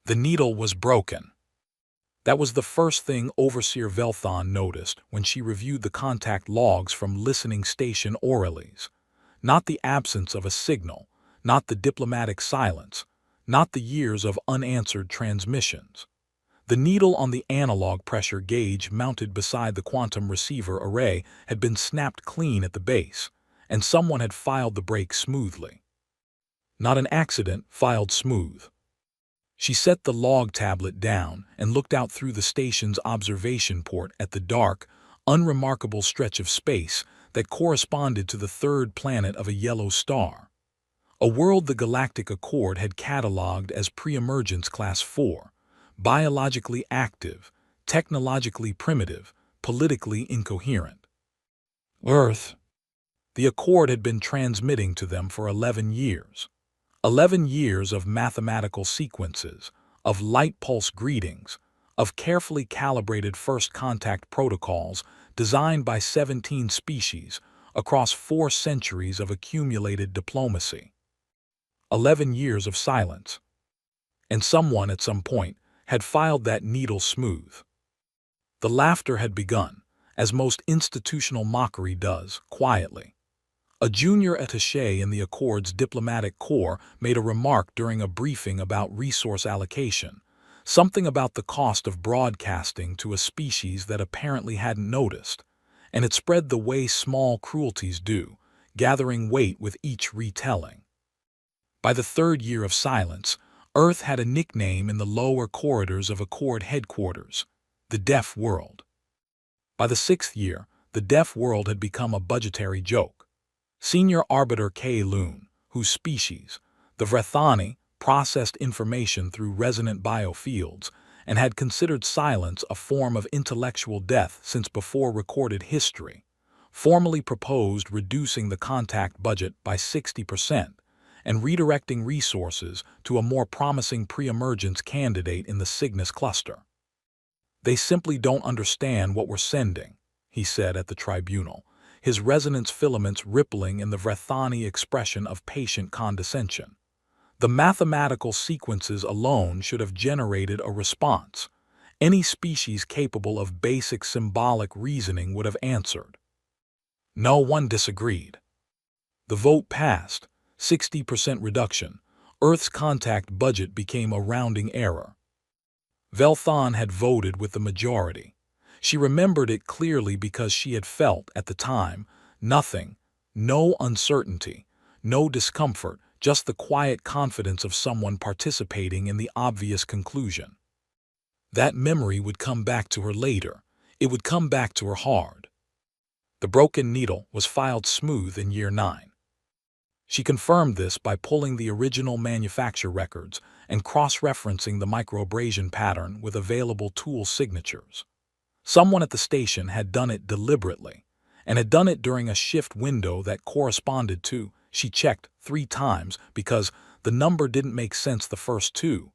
The needle was broken. That was the first thing Overseer Velthon noticed when she reviewed the contact logs from listening station orales. Not the absence of a signal, not the diplomatic silence, not the years of unanswered transmissions. The needle on the analog pressure gauge mounted beside the quantum receiver array had been snapped clean at the base, and someone had filed the break smoothly. Not an accident, filed smooth. She set the log tablet down and looked out through the station's observation port at the dark, unremarkable stretch of space that corresponded to the third planet of a yellow star. A world the Galactic Accord had catalogued as pre-emergence class 4, biologically active, technologically primitive, politically incoherent. Earth. The Accord had been transmitting to them for 11 years. 11 years of mathematical sequences, of light pulse greetings, of carefully calibrated first contact protocols designed by 17 species across 4 centuries of accumulated diplomacy. 11 years of silence. And someone at some point had filed that needle smooth. The laughter had begun, as most institutional mockery does, quietly. A junior attaché in the Accord's diplomatic corps made a remark during a briefing about resource allocation, something about the cost of broadcasting to a species that apparently hadn't noticed, and it spread the way small cruelties do, gathering weight with each retelling. By the third year of silence, Earth had a nickname in the lower corridors of Accord headquarters, the Deaf World. By the 6th year, the Deaf World had become a budgetary joke. Senior Arbiter K. Loon, whose species, the Vrethani, processed information through resonant biofields and had considered silence a form of intellectual death since before recorded history, formally proposed reducing the contact budget by 60% and redirecting resources to a more promising pre-emergence candidate in the Cygnus cluster. "They simply don't understand what we're sending," he said at the tribunal, his resonance filaments rippling in the Vrethani expression of patient condescension. The mathematical sequences alone should have generated a response. Any species capable of basic symbolic reasoning would have answered. No one disagreed. The vote passed, 60% reduction. Earth's contact budget became a rounding error. Velthon had voted with the majority. She remembered it clearly because she had felt, at the time, nothing, no uncertainty, no discomfort, just the quiet confidence of someone participating in the obvious conclusion. That memory would come back to her later. It would come back to her hard. The broken needle was filed smooth in year 9. She confirmed this by pulling the original manufacture records and cross-referencing the microabrasion pattern with available tool signatures. Someone at the station had done it deliberately, and had done it during a shift window that corresponded to, she checked 3 times because the number didn't make sense the first 2,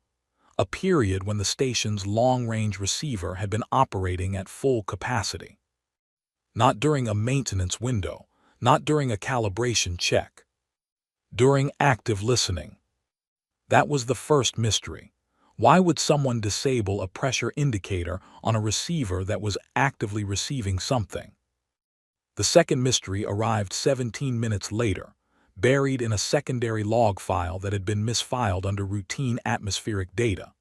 a period when the station's long-range receiver had been operating at full capacity. Not during a maintenance window, not during a calibration check. During active listening. That was the first mystery. Why would someone disable a pressure indicator on a receiver that was actively receiving something? The second mystery arrived 17 minutes later, buried in a secondary log file that had been misfiled under routine atmospheric data.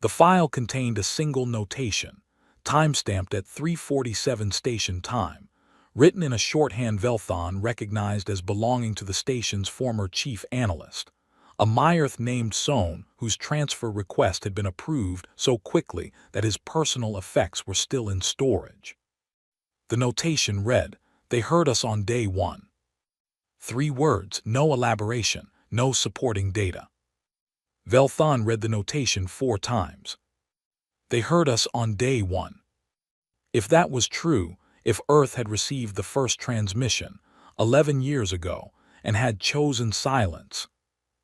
The file contained a single notation, timestamped at 3:47 station time, written in a shorthand Velthon recognized as belonging to the station's former chief analyst, a Meyerth named Sohn whose transfer request had been approved so quickly that his personal effects were still in storage. The notation read, "They heard us on day 1. 3 words, no elaboration, no supporting data. Velthon read the notation 4 times. They heard us on day 1. If that was true, if Earth had received the first transmission 11 years ago and had chosen silence,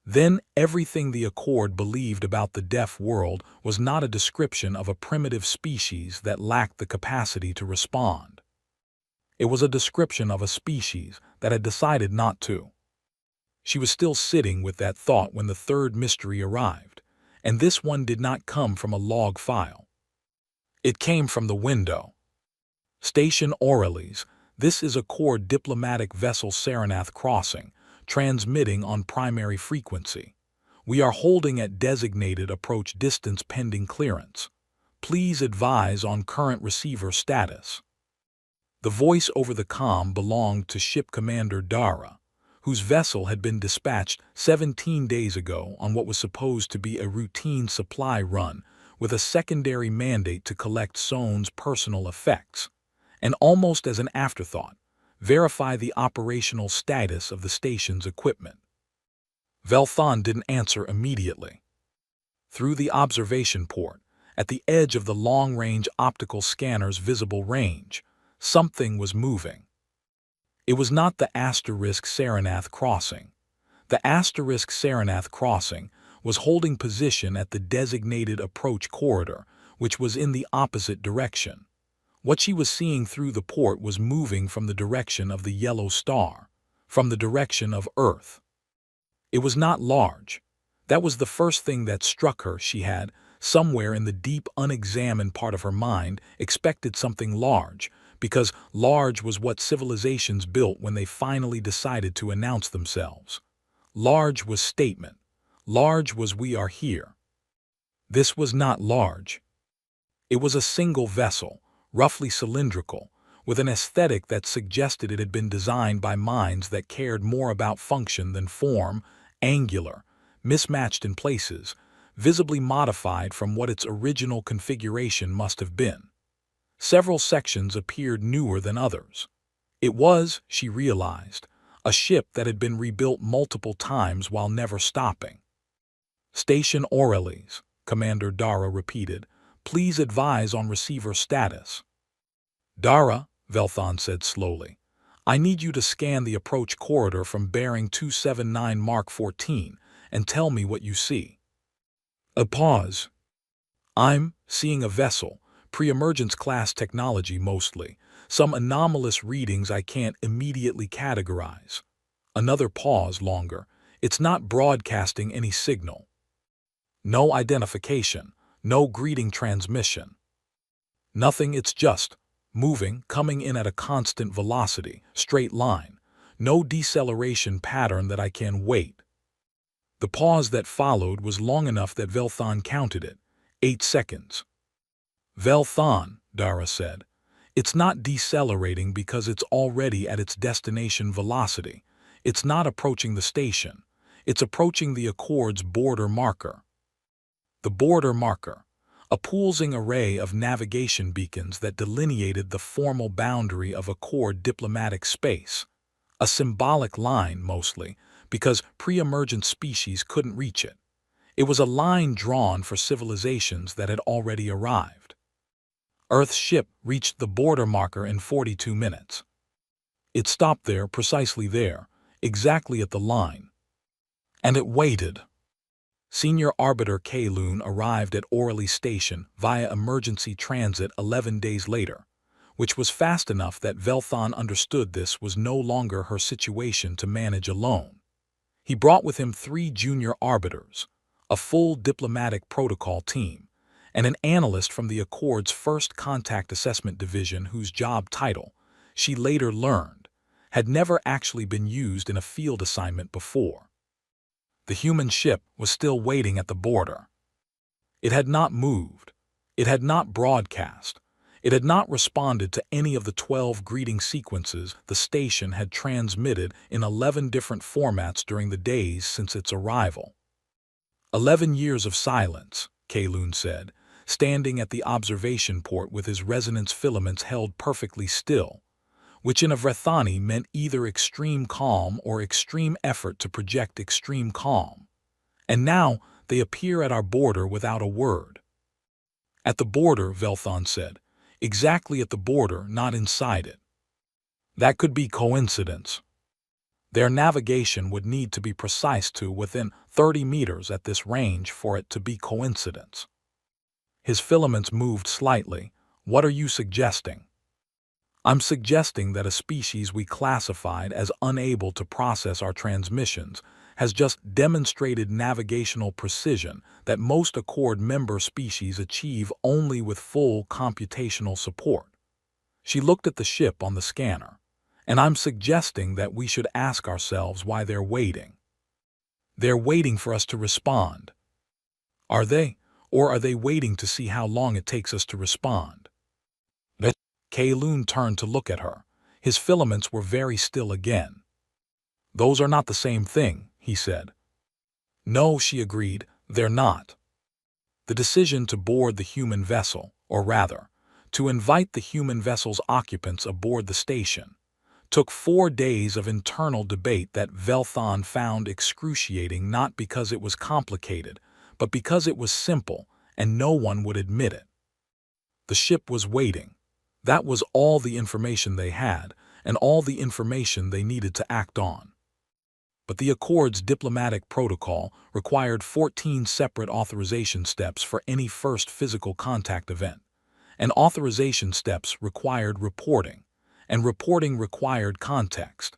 then everything the Accord believed about the deaf world was not a description of a primitive species that lacked the capacity to respond. It was a description of a species that had decided not to. She was still sitting with that thought when the third mystery arrived, and this one did not come from a log file. It came from the window. Station Orioles, this is a core diplomatic vessel Saranath crossing, transmitting on primary frequency. We are holding at designated approach distance pending clearance. Please advise on current receiver status. The voice over the comm belonged to Ship Commander Dara, whose vessel had been dispatched 17 days ago on what was supposed to be a routine supply run with a secondary mandate to collect Sohn's personal effects, and almost as an afterthought, verify the operational status of the station's equipment. Velthon didn't answer immediately. Through the observation port, at the edge of the long-range optical scanner's visible range, something was moving. It was not the *Saranath crossing. The *Saranath crossing was holding position at the designated approach corridor, which was in the opposite direction. What she was seeing through the port was moving from the direction of the yellow star, from the direction of Earth. It was not large. That was the first thing that struck her. She had, somewhere in the deep unexamined part of her mind, expected something large, because large was what civilizations built when they finally decided to announce themselves. Large was statement. Large was we are here. This was not large. It was a single vessel, roughly cylindrical, with an aesthetic that suggested it had been designed by minds that cared more about function than form, angular, mismatched in places, visibly modified from what its original configuration must have been. Several sections appeared newer than others. It was, she realized, a ship that had been rebuilt multiple times while never stopping. Station Orioles, Commander Dara repeated. Please advise on receiver status. Dara, Velthon said slowly, I need you to scan the approach corridor from bearing 279 Mark 14 and tell me what you see. A pause. I'm seeing a vessel, pre-emergence class technology mostly, some anomalous readings I can't immediately categorize. Another pause longer. It's not broadcasting any signal. No identification, no greeting transmission. Nothing, it's just moving, coming in at a constant velocity, straight line. No deceleration pattern that I can wait. The pause that followed was long enough that Velthon counted it. 8 seconds. Velthon, Dara said, it's not decelerating because it's already at its destination velocity. It's not approaching the station. It's approaching the Accord's border marker. The border marker, a pulsing array of navigation beacons that delineated the formal boundary of Accord diplomatic space. A symbolic line, mostly, because pre-emergent species couldn't reach it. It was a line drawn for civilizations that had already arrived. Earth's ship reached the border marker in 42 minutes. It stopped there, precisely there, exactly at the line. And it waited. Senior Arbiter Kaloon arrived at Orly Station via emergency transit 11 days later, which was fast enough that Velthon understood this was no longer her situation to manage alone. He brought with him 3 junior arbiters, a full diplomatic protocol team, and an analyst from the Accord's first contact assessment division whose job title, she later learned, had never actually been used in a field assignment before. The human ship was still waiting at the border. It had not moved. It had not broadcast. It had not responded to any of the 12 greeting sequences the station had transmitted in 11 different formats during the days since its arrival. 11 years of silence, Kaloon said, standing at the observation port with his resonance filaments held perfectly still, which in a Vrethani meant either extreme calm or extreme effort to project extreme calm. And now they appear at our border without a word. At the border, Velthon said, exactly at the border, not inside it. That could be coincidence. Their navigation would need to be precise to within 30 meters at this range for it to be coincidence. His filaments moved slightly. What are you suggesting? I'm suggesting that a species we classified as unable to process our transmissions has just demonstrated navigational precision that most Accord member species achieve only with full computational support. She looked at the ship on the scanner, and I'm suggesting that we should ask ourselves why they're waiting. They're waiting for us to respond. Are they? Or are they waiting to see how long it takes us to respond? Kei-Lun turned to look at her. His filaments were very still again. Those are not the same thing, he said. No, she agreed, they're not. The decision to board the human vessel, or rather, to invite the human vessel's occupants aboard the station, took 4 days of internal debate that Velthon found excruciating not because it was complicated, but because it was simple, and no one would admit it. The ship was waiting. That was all the information they had, and all the information they needed to act on. But the Accord's diplomatic protocol required 14 separate authorization steps for any first physical contact event, and authorization steps required reporting, and reporting required context.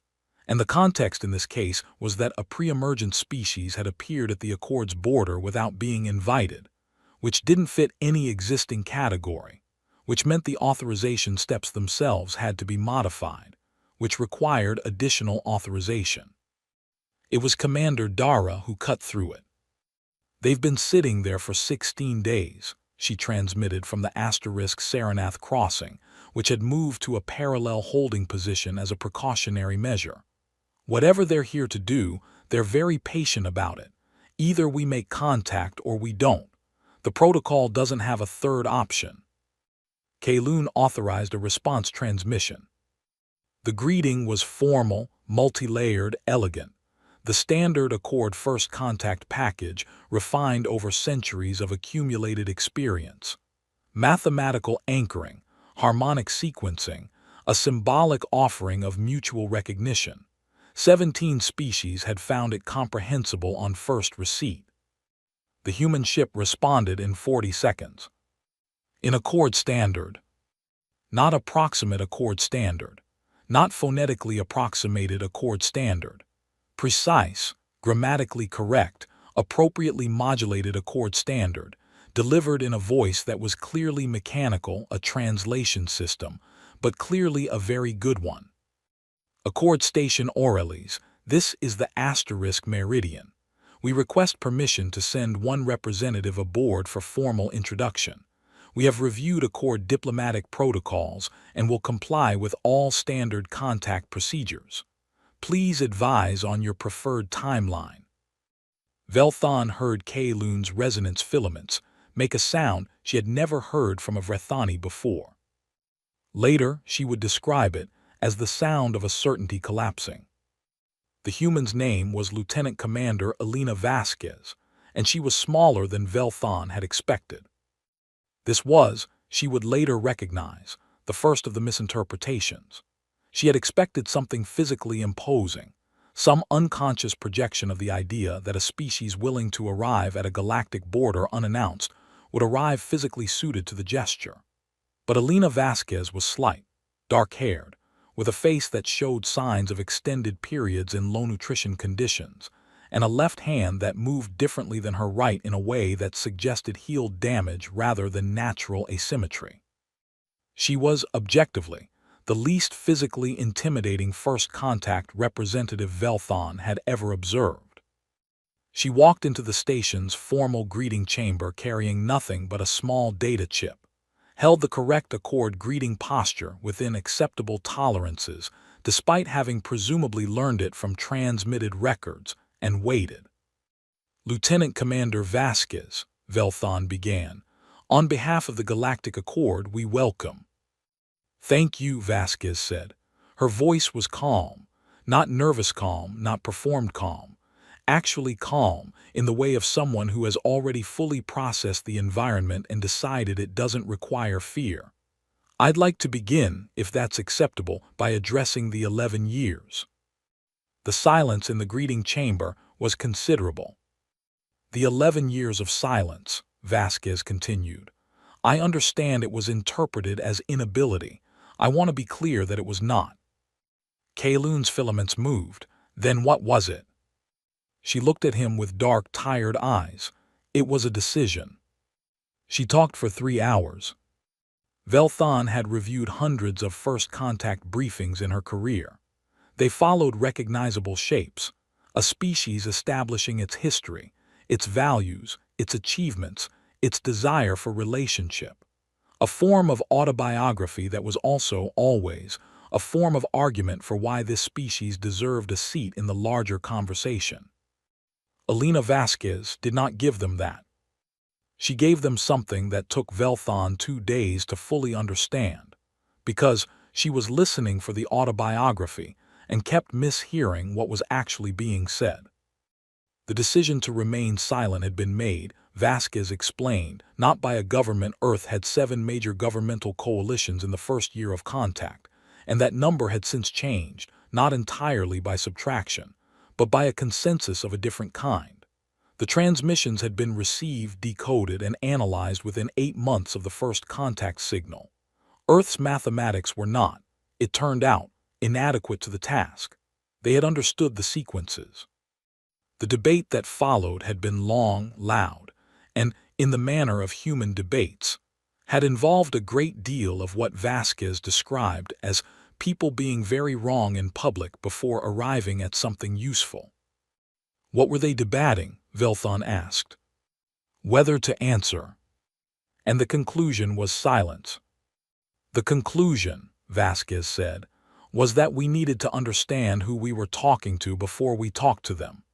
And the context in this case was that a pre-emergent species had appeared at the Accord's border without being invited, which didn't fit any existing category, which meant the authorization steps themselves had to be modified, which required additional authorization. It was Commander Dara who cut through it. They've been sitting there for 16 days, she transmitted from the *Saranath crossing, which had moved to a parallel holding position as a precautionary measure. Whatever they're here to do, they're very patient about it. Either we make contact or we don't. The protocol doesn't have a third option. Kei-Lun authorized a response transmission. The greeting was formal, multi-layered, elegant. The standard Accord first contact package refined over centuries of accumulated experience. Mathematical anchoring, harmonic sequencing, a symbolic offering of mutual recognition. 17 species had found it comprehensible on first receipt. The human ship responded in 40 seconds. In Accord standard. Not approximate Accord standard. Not phonetically approximated Accord standard. Precise, grammatically correct, appropriately modulated Accord standard, delivered in a voice that was clearly mechanical, a translation system, but clearly a very good one. Accord Station Aurelis, this is the * meridian. We request permission to send one representative aboard for formal introduction. We have reviewed Accord diplomatic protocols and will comply with all standard contact procedures. Please advise on your preferred timeline. Velthon heard Kei-Lun's resonance filaments make a sound she had never heard from a Vrethani before. Later, she would describe it as the sound of a certainty collapsing. The human's name was Lieutenant Commander Elena Vasquez, and she was smaller than Velthon had expected. This was, she would later recognize, the first of the misinterpretations. She had expected something physically imposing, some unconscious projection of the idea that a species willing to arrive at a galactic border unannounced would arrive physically suited to the gesture. But Elena Vasquez was slight, dark-haired, with a face that showed signs of extended periods in low-nutrition conditions, and a left hand that moved differently than her right in a way that suggested healed damage rather than natural asymmetry. She was, objectively, the least physically intimidating first contact representative Velthon had ever observed. She walked into the station's formal greeting chamber carrying nothing but a small data chip, held the correct Accord greeting posture within acceptable tolerances despite having presumably learned it from transmitted records, and waited. Lieutenant Commander Vasquez, Velthon began, on behalf of the Galactic Accord we welcome. Thank you, Vasquez said. Her voice was calm, not nervous calm, not performed calm, actually calm in the way of someone who has already fully processed the environment and decided it doesn't require fear. I'd like to begin, if that's acceptable, by addressing the 11 years. The silence in the greeting chamber was considerable. The 11 years of silence, Vasquez continued. I understand it was interpreted as inability. I want to be clear that it was not. Kei-Lun's filaments moved. Then what was it? She looked at him with dark, tired eyes. It was a decision. She talked for 3 hours. Velthon had reviewed hundreds of first contact briefings in her career. They followed recognizable shapes, a species establishing its history, its values, its achievements, its desire for relationship. A form of autobiography that was also, always, a form of argument for why this species deserved a seat in the larger conversation. Elena Vasquez did not give them that. She gave them something that took Velthon 2 days to fully understand, because she was listening for the autobiography and kept mishearing what was actually being said. The decision to remain silent had been made, Vasquez explained, not by a government. Earth had 7 major governmental coalitions in the first year of contact, and that number had since changed, not entirely by subtraction, but by a consensus of a different kind. The transmissions had been received, decoded, and analyzed within 8 months of the first contact signal. Earth's mathematics were not, it turned out, inadequate to the task. They had understood the sequences. The debate that followed had been long, loud, and, in the manner of human debates, had involved a great deal of what Vasquez described as people being very wrong in public before arriving at something useful. What were they debating? Velthon asked. Whether to answer. And the conclusion was silence. The conclusion, Vasquez said, was that we needed to understand who we were talking to before we talked to them.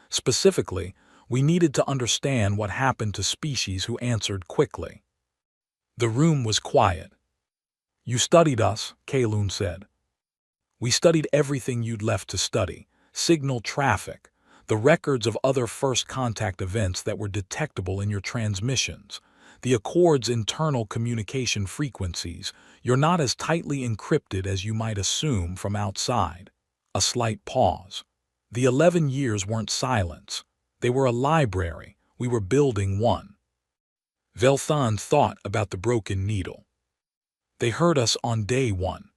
Specifically, we needed to understand what happened to species who answered quickly. The room was quiet. You studied us, Kalun said. We studied everything you'd left to study, signal traffic, the records of other first contact events that were detectable in your transmissions, the Accord's internal communication frequencies. You're not as tightly encrypted as you might assume from outside. A slight pause. The 11 years weren't silence. They were a library. We were building one. Velthon thought about the broken needle. They heard us on day 1.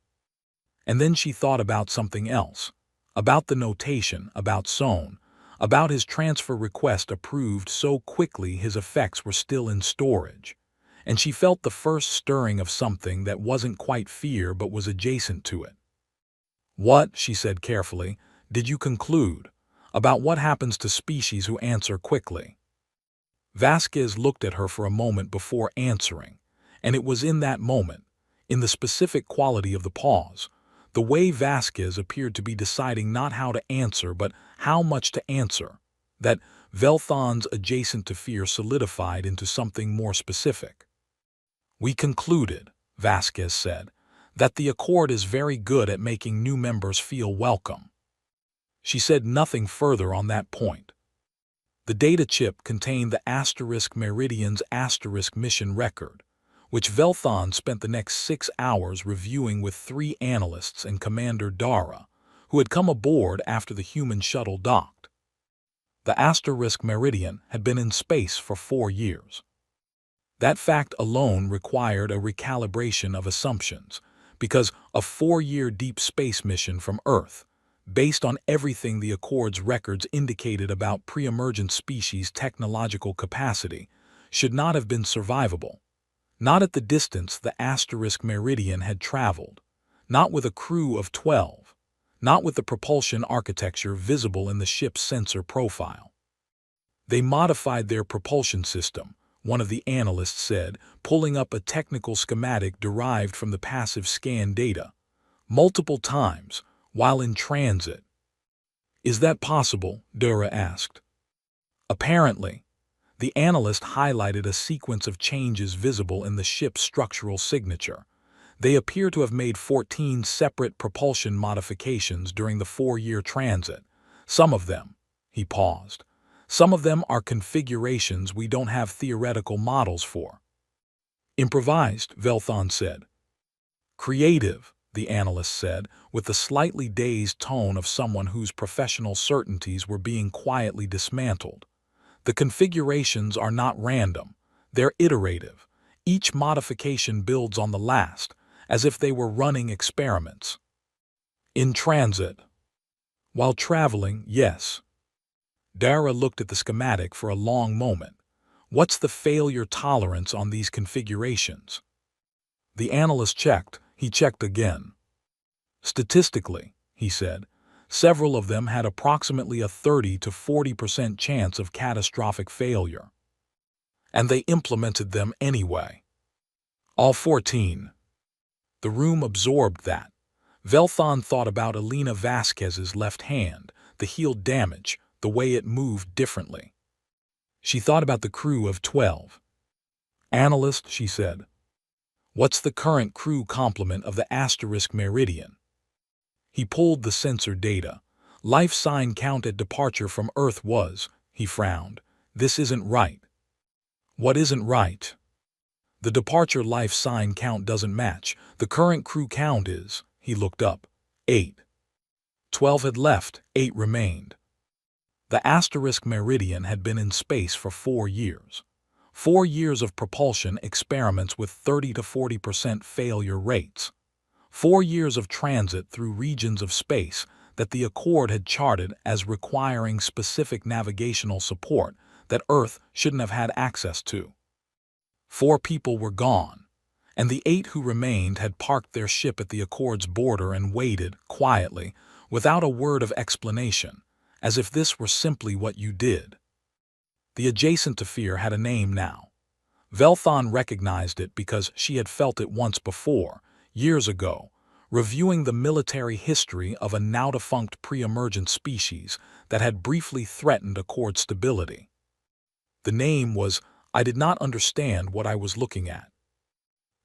And then she thought about something else. About the notation, about Sohn, about his transfer request approved so quickly his effects were still in storage. And she felt the first stirring of something that wasn't quite fear but was adjacent to it. What, she said carefully, did you conclude about what happens to species who answer quickly? Vasquez looked at her for a moment before answering, and it was in that moment, in the specific quality of the pause, the way Vasquez appeared to be deciding not how to answer but how much to answer, that Velthon's adjacent to fear solidified into something more specific. We concluded, Vasquez said, that the Accord is very good at making new members feel welcome. She said nothing further on that point. The data chip contained the Meridian's mission record, which Velthon spent the next 6 hours reviewing with 3 analysts and Commander Dara, who had come aboard after the human shuttle docked. The Meridian had been in space for 4 years. That fact alone required a recalibration of assumptions, because a 4-year deep space mission from Earth, based on everything the Accord's records indicated about pre-emergent species' technological capacity, should not have been survivable. Not at the distance the Meridian had traveled, not with a crew of 12, not with the propulsion architecture visible in the ship's sensor profile. They modified their propulsion system, one of the analysts said, pulling up a technical schematic derived from the passive scan data, multiple times, while in transit. Is that possible? Dara asked. Apparently. The analyst highlighted a sequence of changes visible in the ship's structural signature. They appear to have made 14 separate propulsion modifications during the 4-year transit. Some of them, he paused, some of them are configurations we don't have theoretical models for. Improvised, Velthon said. Creative, the analyst said, with the slightly dazed tone of someone whose professional certainties were being quietly dismantled. The configurations are not random. They're iterative. Each modification builds on the last, as if they were running experiments. In transit. While traveling, yes. Dara looked at the schematic for a long moment. What's the failure tolerance on these configurations? The analyst checked. He checked again. Statistically, he said, several of them had approximately a 30 to 40% chance of catastrophic failure. And they implemented them anyway. All 14. The room absorbed that. Velthon thought about Elena Vasquez's left hand, the heel damage, the way it moved differently. She thought about the crew of 12. Analyst, she said, what's the current crew complement of the asterisk meridian? He pulled the sensor data. Life sign count at departure from Earth was, he frowned, this isn't right. What isn't right? The departure life sign count doesn't match. The current crew count is, he looked up, 8. 12 had left, 8 remained. The asterisk meridian had been in space for 4 years. 4 years of propulsion experiments with 30 to 40% failure rates. 4 years of transit through regions of space that the Accord had charted as requiring specific navigational support that Earth shouldn't have had access to. 4 people were gone, and the 8 who remained had parked their ship at the Accord's border and waited, quietly, without a word of explanation, as if this were simply what you did. The adjacent sphere had a name now. Velthon recognized it because she had felt it once before, years ago, reviewing the military history of a now-defunct pre-emergent species that had briefly threatened Accord stability. The name was, I did not understand what I was looking at.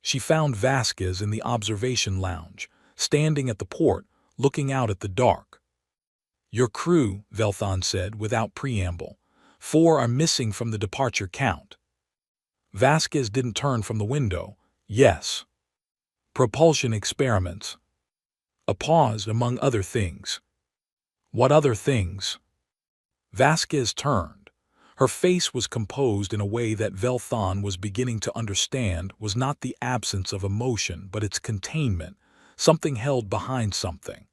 She found Vasquez in the observation lounge, standing at the port, looking out at the dark. Your crew, Velthon said without preamble. 4 are missing from the departure count. Vasquez didn't turn from the window. Yes. Propulsion experiments. A pause among other things. What other things? Vasquez turned. Her face was composed in a way that Velthon was beginning to understand was not the absence of emotion but its containment, something held behind something.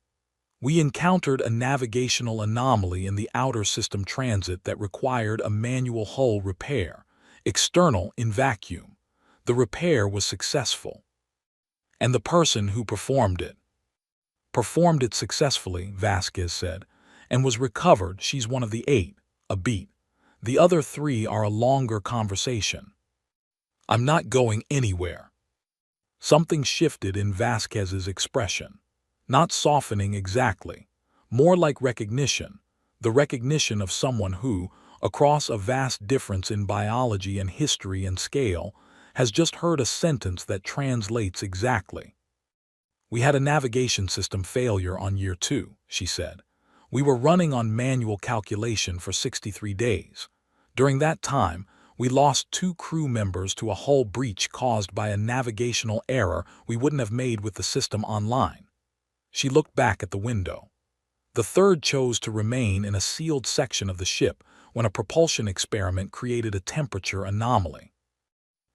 We encountered a navigational anomaly in the outer system transit that required a manual hull repair, external in vacuum. The repair was successful. And the person who performed it successfully, Vasquez said, and was recovered. She's one of the 8, a beat. The other 3 are a longer conversation. I'm not going anywhere. Something shifted in Vasquez's expression. Not softening exactly, more like recognition, the recognition of someone who, across a vast difference in biology and history and scale, has just heard a sentence that translates exactly. We had a navigation system failure on year 2, she said. We were running on manual calculation for 63 days. During that time, we lost 2 crew members to a hull breach caused by a navigational error we wouldn't have made with the system online. She looked back at the window. The 3rd chose to remain in a sealed section of the ship when a propulsion experiment created a temperature anomaly.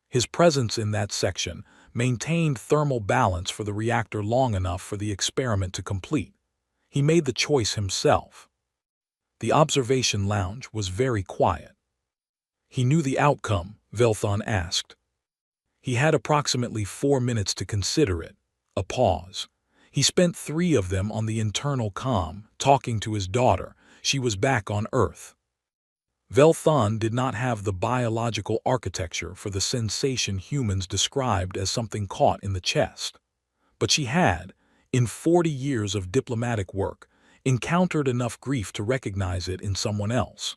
His presence in that section maintained thermal balance for the reactor long enough for the experiment to complete. He made the choice himself. The observation lounge was very quiet. He knew the outcome, Velthon asked. He had approximately 4 minutes to consider it. A pause. He spent 3 of them on the internal comm, talking to his daughter. She was back on Earth. Velthon did not have the biological architecture for the sensation humans described as something caught in the chest. But she had, in 40 years of diplomatic work, encountered enough grief to recognize it in someone else.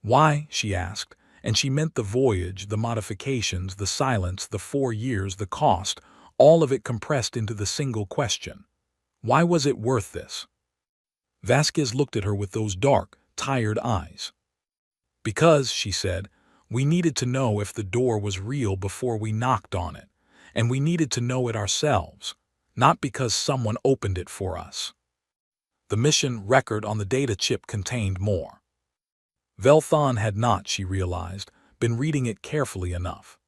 Why, she asked, and she meant the voyage, the modifications, the silence, the 4 years, the cost, all of it compressed into the single question. Why was it worth this? Vasquez looked at her with those dark, tired eyes. Because, she said, we needed to know if the door was real before we knocked on it, and we needed to know it ourselves, not because someone opened it for us. The mission record on the data chip contained more. Velthon had not, she realized, been reading it carefully enough.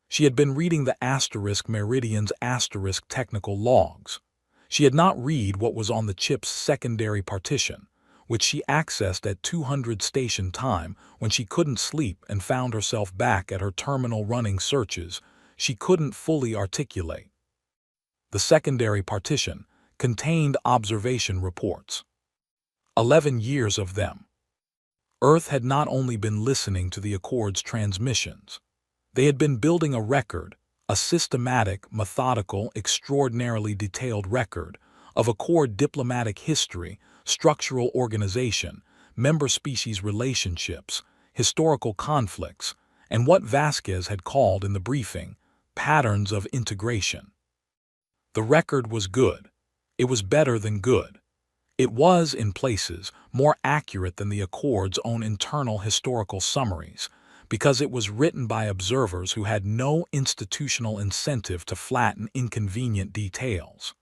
She had been reading the asterisk meridian's asterisk technical logs. She had not read what was on the chip's secondary partition, which she accessed at 200 station time when she couldn't sleep and found herself back at her terminal running searches she couldn't fully articulate. The secondary partition contained observation reports. 11 years of them. Earth had not only been listening to the Accord's transmissions, they had been building a record, a systematic, methodical, extraordinarily detailed record of Accord diplomatic history, structural organization, member species relationships, historical conflicts, and what Vasquez had called in the briefing, patterns of integration. The record was good. It was better than good. It was, in places, more accurate than the Accord's own internal historical summaries, because it was written by observers who had no institutional incentive to flatten inconvenient details.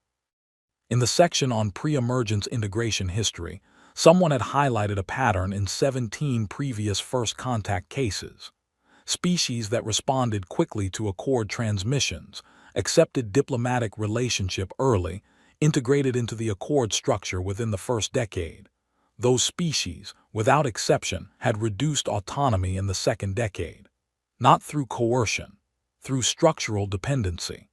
In the section on pre-emergence integration history, someone had highlighted a pattern in 17 previous first contact cases. Species that responded quickly to Accord transmissions, accepted diplomatic relationship early, integrated into the Accord structure within the first decade. Those species, without exception, had reduced autonomy in the second decade. Not through coercion, through structural dependency.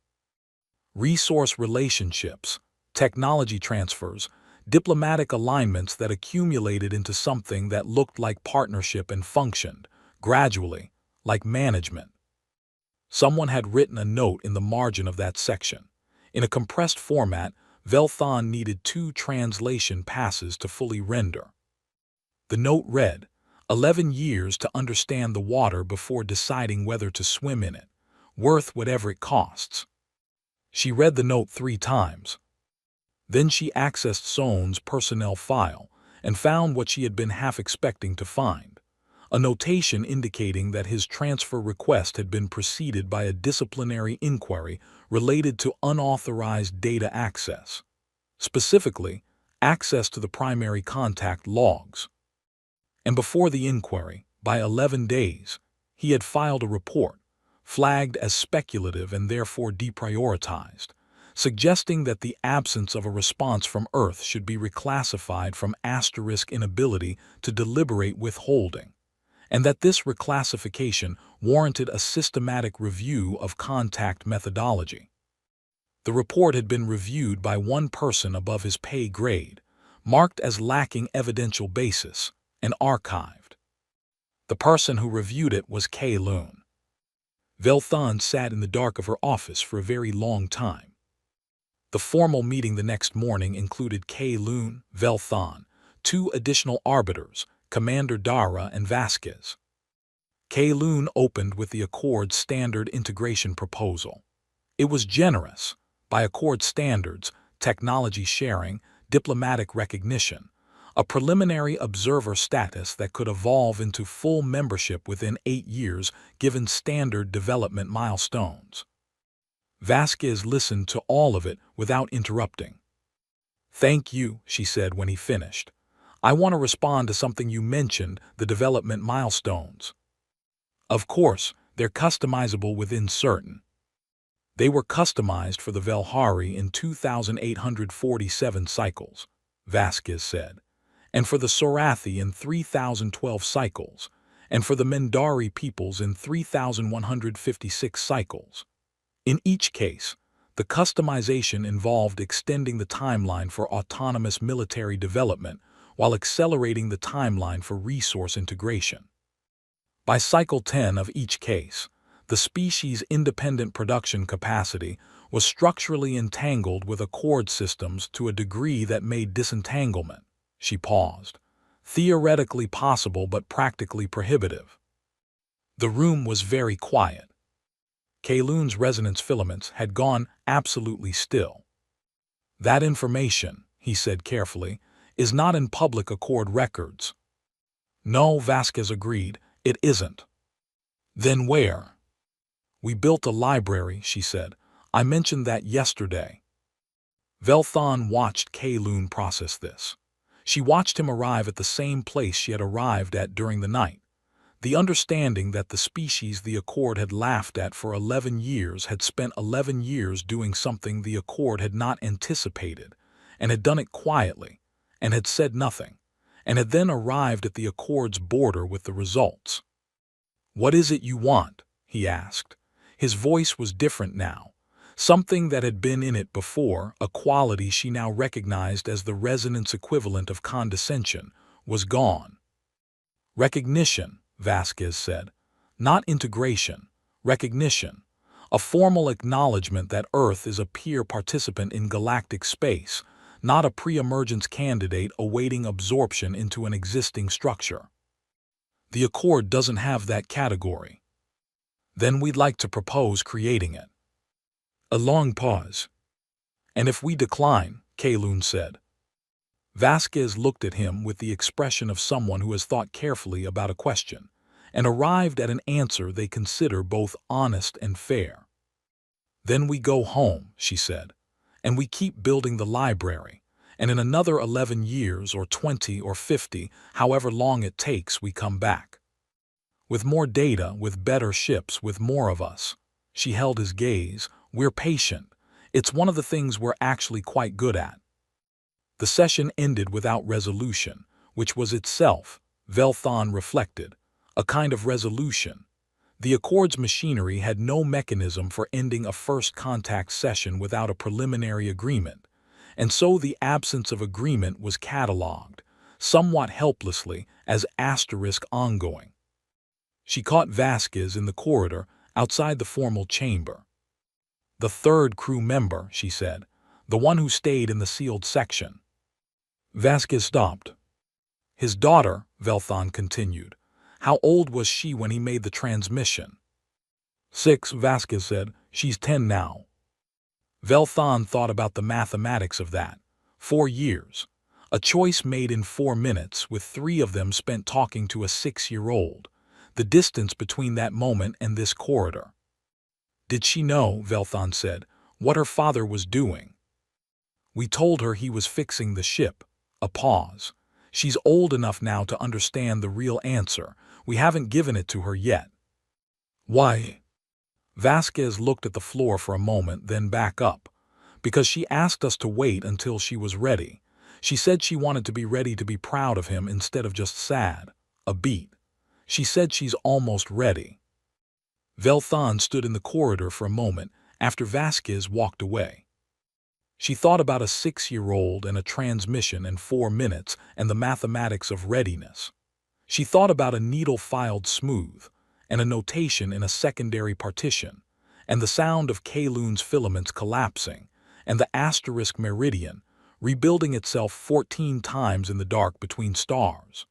Resource relationships, technology transfers, diplomatic alignments that accumulated into something that looked like partnership and functioned, gradually, like management. Someone had written a note in the margin of that section. In a compressed format, Velthon needed 2 translation passes to fully render. The note read, 11 years to understand the water before deciding whether to swim in it, worth whatever it costs. She read the note 3 times. Then she accessed Sohn's personnel file and found what she had been half expecting to find, a notation indicating that his transfer request had been preceded by a disciplinary inquiry related to unauthorized data access, specifically, access to the primary contact logs. And before the inquiry, by 11 days, he had filed a report, flagged as speculative and therefore deprioritized, suggesting that the absence of a response from Earth should be reclassified from asterisk inability to deliberate withholding, and that this reclassification warranted a systematic review of contact methodology. The report had been reviewed by one person above his pay grade, marked as lacking evidential basis, and archived. The person who reviewed it was Kay Loon. Velthon sat in the dark of her office for a very long time. The formal meeting the next morning included Kay Loon, Velthon, 2 additional arbiters, Commander Dara and Vasquez. Kay Loon opened with the Accord's standard integration proposal. It was generous, by Accord standards, technology sharing, diplomatic recognition, a preliminary observer status that could evolve into full membership within 8 years given standard development milestones. Vasquez listened to all of it without interrupting. "Thank you," she said when he finished. "I want to respond to something you mentioned, the development milestones. Of course, they're customizable within certain. They were customized for the Velhari in 2,847 cycles," Vasquez said, "and for the Sorathi in 3,012 cycles, and for the Mendari peoples in 3,156 cycles. In each case, the customization involved extending the timeline for autonomous military development while accelerating the timeline for resource integration. By cycle 10 of each case, the species' independent production capacity was structurally entangled with Accord systems to a degree that made disentanglement," she paused, "theoretically possible but practically prohibitive." The room was very quiet. Kay Loon's resonance filaments had gone absolutely still. "That information," he said carefully, "is not in public Accord records." "No," Vasquez agreed, "it isn't." "Then where?" "We built a library," she said. "I mentioned that yesterday." Velthon watched Kay Loon process this. She watched him arrive at the same place she had arrived at during the night. The understanding that the species the Accord had laughed at for 11 years had spent 11 years doing something the Accord had not anticipated, and had done it quietly, and had said nothing, and had then arrived at the Accord's border with the results. "What is it you want?" he asked. His voice was different now. Something that had been in it before, a quality she now recognized as the resonance equivalent of condescension, was gone. "Recognition," Vasquez said. "Not integration. Recognition. A formal acknowledgement that Earth is a peer participant in galactic space, not a pre-emergence candidate awaiting absorption into an existing structure. The Accord doesn't have that category. Then we'd like to propose creating it." A long pause. "And if we decline," Kalun said. Vasquez looked at him with the expression of someone who has thought carefully about a question and arrived at an answer they consider both honest and fair. "Then we go home," she said, "and we keep building the library, and in another 11 years or 20 or 50, however long it takes, we come back. With more data, with better ships, with more of us." She held his gaze. "We're patient. It's one of the things we're actually quite good at." The session ended without resolution, which was itself, Velthon reflected, a kind of resolution. The Accord's machinery had no mechanism for ending a first contact session without a preliminary agreement, and so the absence of agreement was catalogued, somewhat helplessly, as *ongoing. She caught Vasquez in the corridor outside the formal chamber. "The third crew member," she said, "the one who stayed in the sealed section." Vasquez stopped. "His daughter," Velthon continued. "How old was she when he made the transmission?" 6, Vasquez said. "She's 10 now." Velthon thought about the mathematics of that. 4 years. A choice made in 4 minutes, with 3 of them spent talking to a 6-year-old. The distance between that moment and this corridor. "Did she know," Velthon said, "what her father was doing?" "We told her he was fixing the ship." A pause. "She's old enough now to understand the real answer. We haven't given it to her yet." "Why?" Vasquez looked at the floor for a moment, then back up. "Because she asked us to wait until she was ready. She said she wanted to be ready to be proud of him instead of just sad." A beat. "She said she's almost ready." Velthon stood in the corridor for a moment after Vasquez walked away. She thought about a 6-year-old and a transmission in 4 minutes and the mathematics of readiness. She thought about a needle filed smooth, and a notation in a secondary partition, and the sound of Kalun's filaments collapsing, and the asterisk meridian, rebuilding itself 14 times in the dark between stars.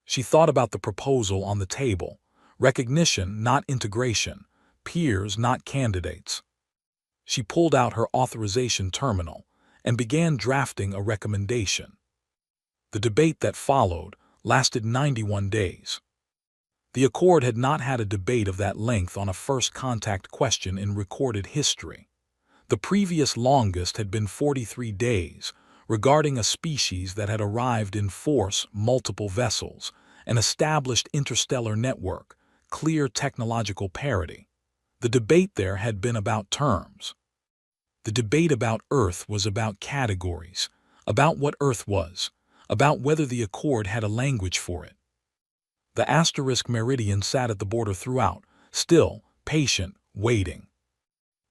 She thought about the proposal on the table: recognition, not integration; peers, not candidates. She pulled out her authorization terminal and began drafting a recommendation. The debate that followed lasted 91 days. The Accord had not had a debate of that length on a first contact question in recorded history. The previous longest had been 43 days, regarding a species that had arrived in force, multiple vessels, an established interstellar network, clear technological parity. The debate there had been about terms. The debate about Earth was about categories, about what Earth was, about whether the Accord had a language for it. The asterisk meridian sat at the border throughout, still, patient, waiting.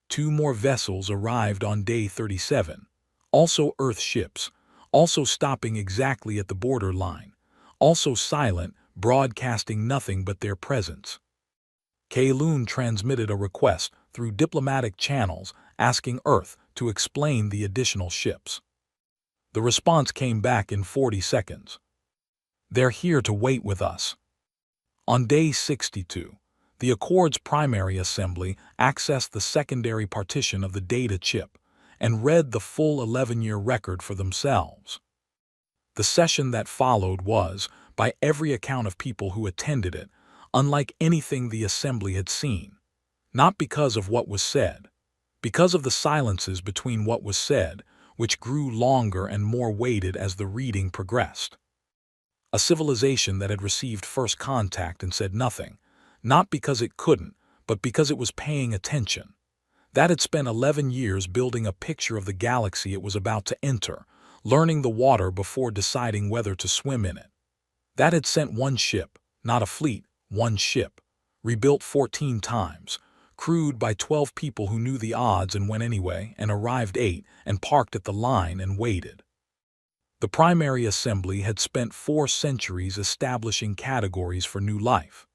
2 more vessels arrived on day 37, also Earth ships, also stopping exactly at the border line, also silent, broadcasting nothing but their presence. Kalun transmitted a request through diplomatic channels asking Earth to explain the additional ships. The response came back in 40 seconds. "They're here to wait with us." On day 62, the Accord's primary assembly accessed the secondary partition of the data chip and read the full 11-year record for themselves. The session that followed was, by every account of people who attended it, unlike anything the assembly had seen. Not because of what was said, because of the silences between what was said, which grew longer and more weighted as the reading progressed. A civilization that had received first contact and said nothing, not because it couldn't, but because it was paying attention. That had spent 11 years building a picture of the galaxy it was about to enter, learning the water before deciding whether to swim in it. That had sent one ship, not a fleet, one ship, rebuilt 14 times, crewed by 12 people who knew the odds and went anyway, and arrived 8 and parked at the line and waited. The primary assembly had spent 4 centuries establishing categories for new life.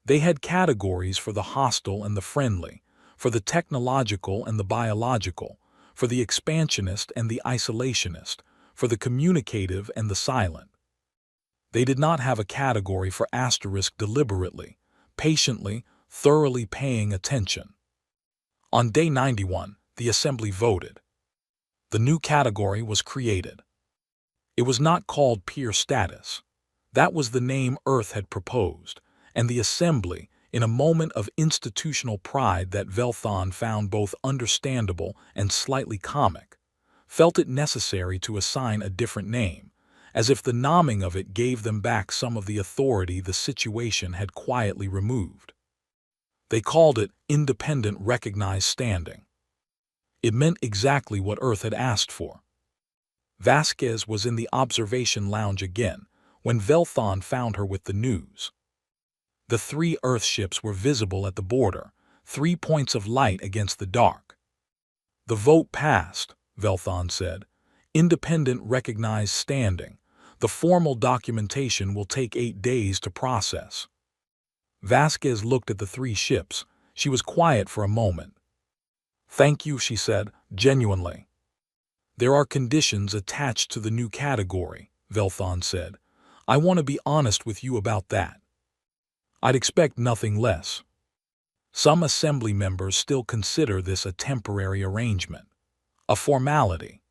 They had categories for the hostile and the friendly, for the technological and the biological, for the expansionist and the isolationist, for the communicative and the silent. They did not have a category for asterisk deliberately, patiently, thoroughly paying attention. On day 91, the assembly voted. The new category was created. It was not called peer status. That was the name Earth had proposed, and the assembly, in a moment of institutional pride that Velthon found both understandable and slightly comic, felt it necessary to assign a different name, as if the nomming of it gave them back some of the authority the situation had quietly removed. They called it Independent Recognized Standing. It meant exactly what Earth had asked for. Vasquez was in the observation lounge again when Velthon found her with the news. The 3 Earth ships were visible at the border, 3 points of light against the dark. The vote passed, Velthon said. Independent recognized standing. The formal documentation will take 8 days to process. Vasquez looked at the 3 ships. She was quiet for a moment. Thank you, she said, genuinely. There are conditions attached to the new category, Velthon said. I want to be honest with you about that. I'd expect nothing less. Some assembly members still consider this a temporary arrangement, a formality.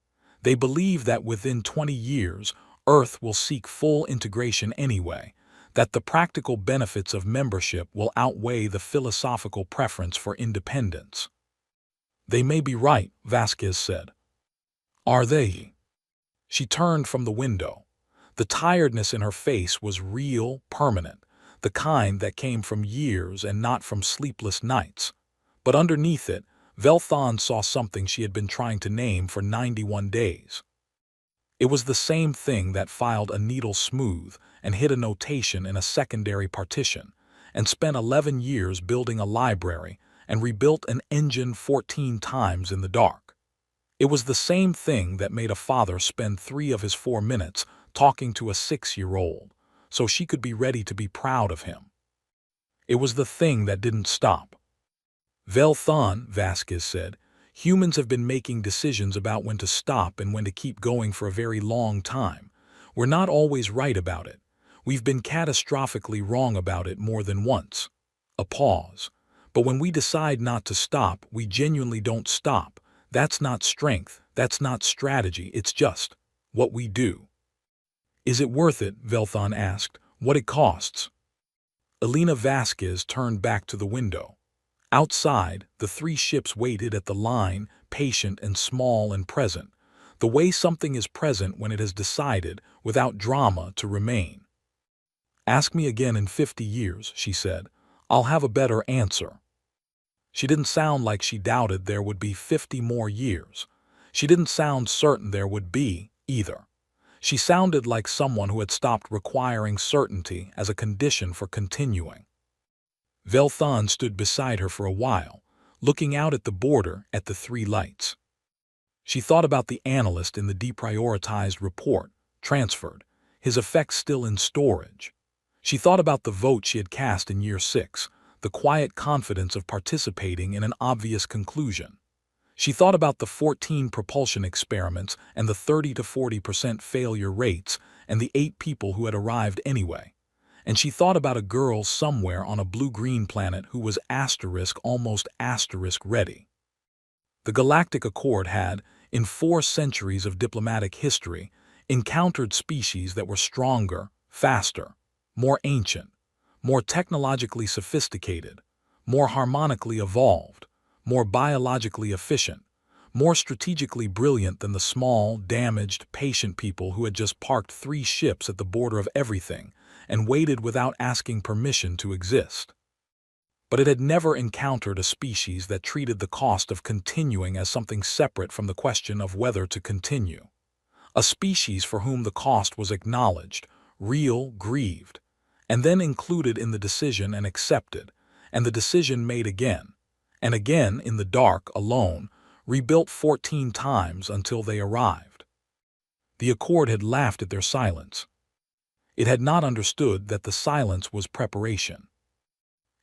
They believe that within 20 years, Earth will seek full integration anyway, that the practical benefits of membership will outweigh the philosophical preference for independence. They may be right, Vasquez said. Are they? She turned from the window. The tiredness in her face was real, permanent, the kind that came from years and not from sleepless nights. But underneath it, Velthon saw something she had been trying to name for 91 days. It was the same thing that filed a needle smooth and hid a notation in a secondary partition, and spent 11 years building a library and rebuilt an engine 14 times in the dark. It was the same thing that made a father spend 3 of his 4 minutes talking to a 6-year-old, so she could be ready to be proud of him. It was the thing that didn't stop. Velthon, Vasquez said, humans have been making decisions about when to stop and when to keep going for a very long time. We're not always right about it. We've been catastrophically wrong about it more than once. A pause. But when we decide not to stop, we genuinely don't stop. That's not strength, that's not strategy, it's just what we do. Is it worth it, Velthon asked, what it costs? Elena Vasquez turned back to the window. Outside, the 3 ships waited at the line, patient and small and present, the way something is present when it has decided, without drama, to remain. Ask me again in 50 years, she said. I'll have a better answer. She didn't sound like she doubted there would be 50 more years. She didn't sound certain there would be, either. She sounded like someone who had stopped requiring certainty as a condition for continuing. Velthon stood beside her for a while, looking out at the border at the 3 lights. She thought about the analyst in the deprioritized report, transferred, his effects still in storage. She thought about the vote she had cast in year 6, the quiet confidence of participating in an obvious conclusion. She thought about the 14 propulsion experiments and the 30 to 40% failure rates and the 8 people who had arrived anyway. And she thought about a girl somewhere on a blue-green planet who was almost ready. The Galactic Accord had, in 4 centuries of diplomatic history, encountered species that were stronger, faster, more ancient, more technologically sophisticated, more harmonically evolved, more biologically efficient, more strategically brilliant than the small, damaged, patient people who had just parked 3 ships at the border of everything and waited without asking permission to exist. But it had never encountered a species that treated the cost of continuing as something separate from the question of whether to continue. A species for whom the cost was acknowledged, real, grieved, and then included in the decision and accepted, and the decision made again, and again in the dark, alone, rebuilt 14 times until they arrived. The Accord had laughed at their silence. It had not understood that the silence was preparation.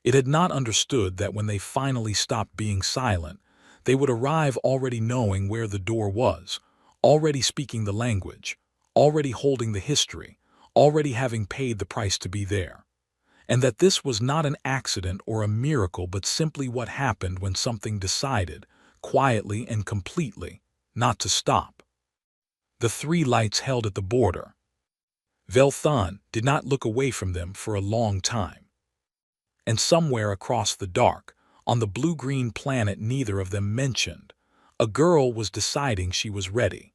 It had not understood that when they finally stopped being silent, they would arrive already knowing where the door was, already speaking the language, already holding the history, already having paid the price to be there. And that this was not an accident or a miracle but simply what happened when something decided, quietly and completely, not to stop. The three lights held at the border. Velthan did not look away from them for a long time. And somewhere across the dark, on the blue-green planet neither of them mentioned, a girl was deciding she was ready.